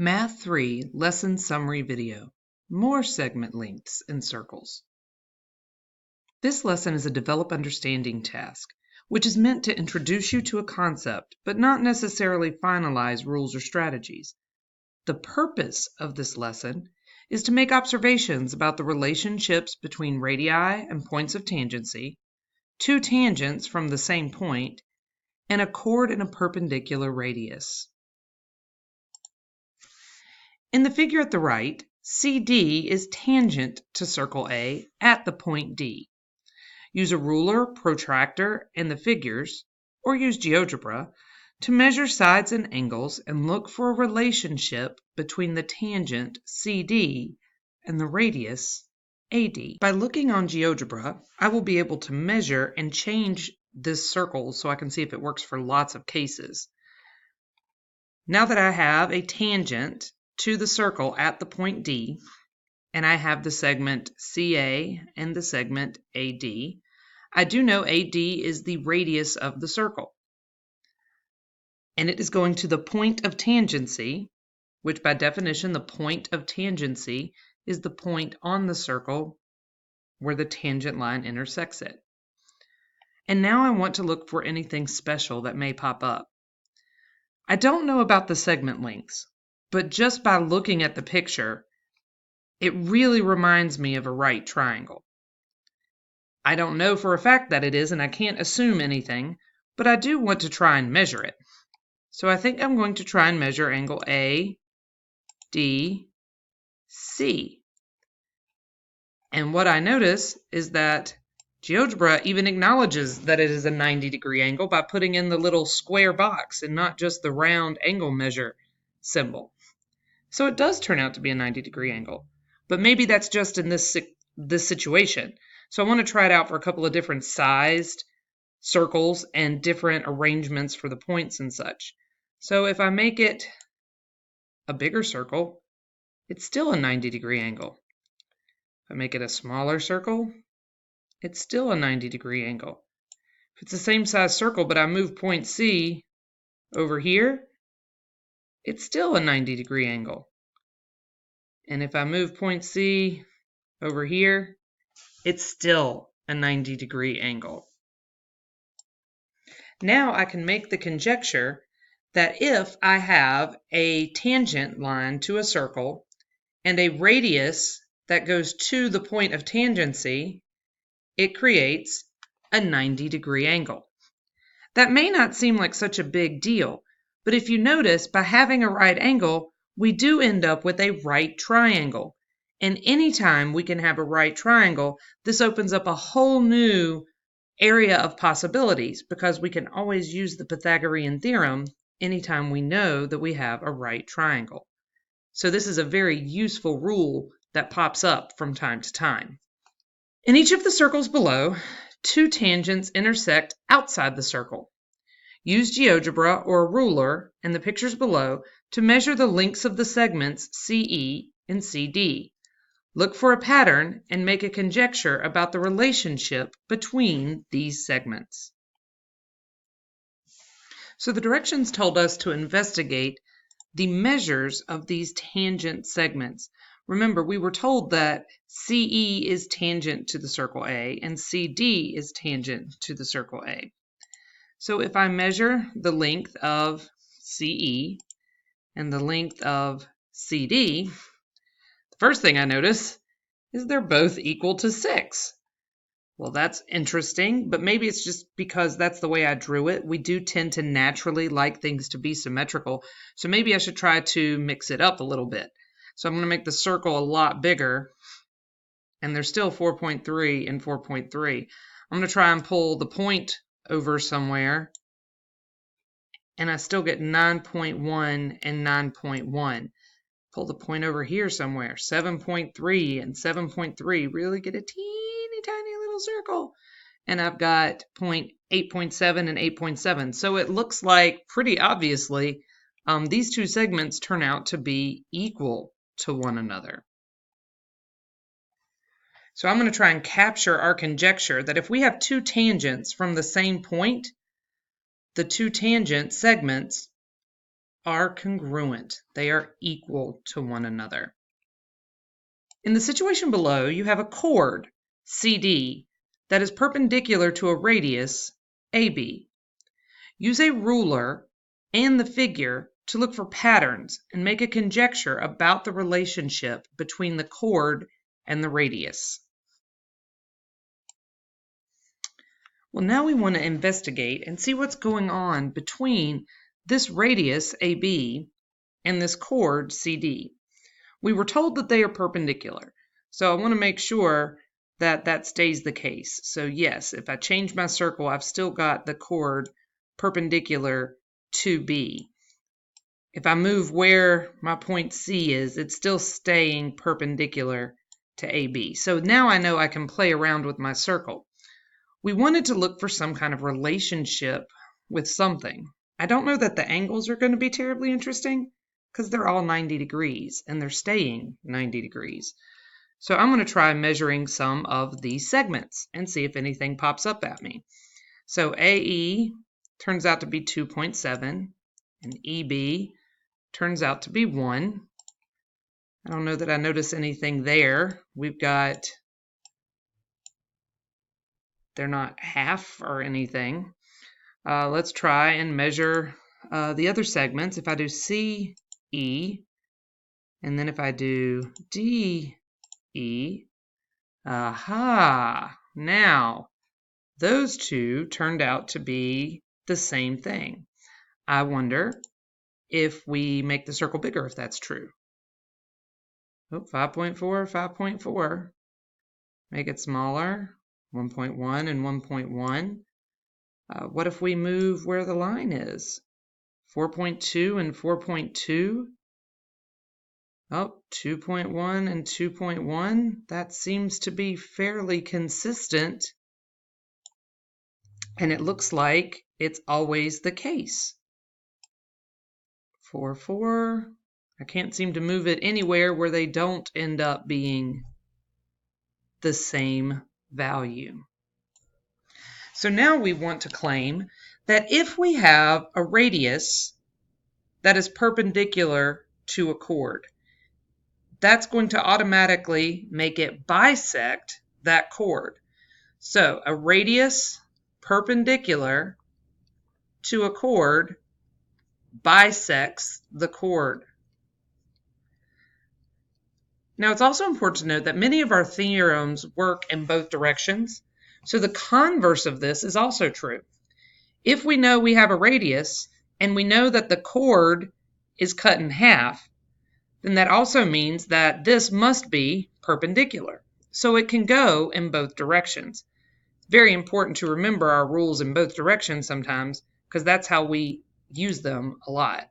Math 3 Lesson Summary Video. More segment lengths in circles. This lesson is a develop understanding task, which is meant to introduce you to a concept, but not necessarily finalize rules or strategies. The purpose of this lesson is to make observations about the relationships between radii and points of tangency, two tangents from the same point, and a chord and a perpendicular radius. In the figure at the right, CD is tangent to circle A at the point D. Use a ruler, protractor, and the figures, or use GeoGebra, to measure sides and angles and look for a relationship between the tangent CD and the radius AD. By looking on GeoGebra, I will be able to measure and change this circle so I can see if it works for lots of cases. Now that I have a tangent to the circle at the point D, and I have the segment CA and the segment AD, I do know AD is the radius of the circle. And it is going to the point of tangency, which by definition, the point of tangency is the point on the circle where the tangent line intersects it. And now I want to look for anything special that may pop up. I don't know about the segment lengths, but just by looking at the picture, it really reminds me of a right triangle. I don't know for a fact that it is, and I can't assume anything, but I do want to try and measure it. So I think I'm going to try and measure angle ADC. And what I notice is that GeoGebra even acknowledges that it is a 90-degree angle by putting in the little square box and not just the round angle measure symbol. So it does turn out to be a 90-degree angle, but maybe that's just in this situation. So I want to try it out for a couple of different sized circles and different arrangements for the points and such. So if I make it a bigger circle, it's still a 90-degree angle. If I make it a smaller circle, it's still a 90-degree angle. If it's the same size circle, but I move point C over here, it's still a 90-degree angle. And if I move point C over here, it's still a 90-degree angle. Now I can make the conjecture that if I have a tangent line to a circle and a radius that goes to the point of tangency, it creates a 90-degree angle. That may not seem like such a big deal, but if you notice, by having a right angle, we do end up with a right triangle. And anytime we can have a right triangle, this opens up a whole new area of possibilities because we can always use the Pythagorean theorem anytime we know that we have a right triangle. So this is a very useful rule that pops up from time to time. In each of the circles below, two tangents intersect outside the circle. Use GeoGebra or a ruler in the pictures below to measure the lengths of the segments CE and CD. Look for a pattern and make a conjecture about the relationship between these segments. So the directions told us to investigate the measures of these tangent segments. Remember, we were told that CE is tangent to the circle A and CD is tangent to the circle A. So if I measure the length of CE and the length of CD, the first thing I notice is they're both equal to 6. Well, that's interesting, but maybe it's just because that's the way I drew it. We do tend to naturally like things to be symmetrical, so maybe I should try to mix it up a little bit. So I'm going to make the circle a lot bigger, and there's still 4.3 and 4.3. I'm going to try and pull the point over somewhere, and I still get 9.1 and 9.1. Pull the point over here somewhere, 7.3 and 7.3. Really get a teeny tiny little circle. And I've got 8.7 and 8.7. So it looks like pretty obviously these two segments turn out to be equal to one another. So I'm going to try and capture our conjecture that if we have two tangents from the same point, the two tangent segments are congruent. They are equal to one another. In the situation below, you have a chord, CD, that is perpendicular to a radius, AB. Use a ruler and the figure to look for patterns and make a conjecture about the relationship between the chord and the radius. Well, now we want to investigate and see what's going on between this radius, AB, and this chord, CD. We were told that they are perpendicular, so I want to make sure that that stays the case. So yes, if I change my circle, I've still got the chord perpendicular to B. If I move where my point C is, it's still staying perpendicular to AB. So now I know I can play around with my circle. We wanted to look for some kind of relationship with something. I don't know that the angles are going to be terribly interesting because they're all 90 degrees and they're staying 90 degrees. So I'm going to try measuring some of these segments and see if anything pops up at me. So AE turns out to be 2.7 and EB turns out to be 1. I don't know that I notice anything there. We've got, they're not half or anything. Let's try and measure the other segments. If I do CE, and then if I do DE, aha, now those two turned out to be the same thing. I wonder if we make the circle bigger, if that's true. Oh, 5.4, 5.4. Make it smaller, 1.1 and 1.1. What if we move where the line is? 4.2 and 4.2. Oh, 2.1 and 2.1. That seems to be fairly consistent. And it looks like it's always the case. 4, 4. I can't seem to move it anywhere where they don't end up being the same value. So now we want to claim that if we have a radius that is perpendicular to a chord, that's going to automatically make it bisect that chord. So a radius perpendicular to a chord bisects the chord. Now, it's also important to note that many of our theorems work in both directions, so the converse of this is also true. If we know we have a radius and we know that the chord is cut in half, then that also means that this must be perpendicular, so it can go in both directions. It's very important to remember our rules in both directions sometimes, because that's how we use them a lot.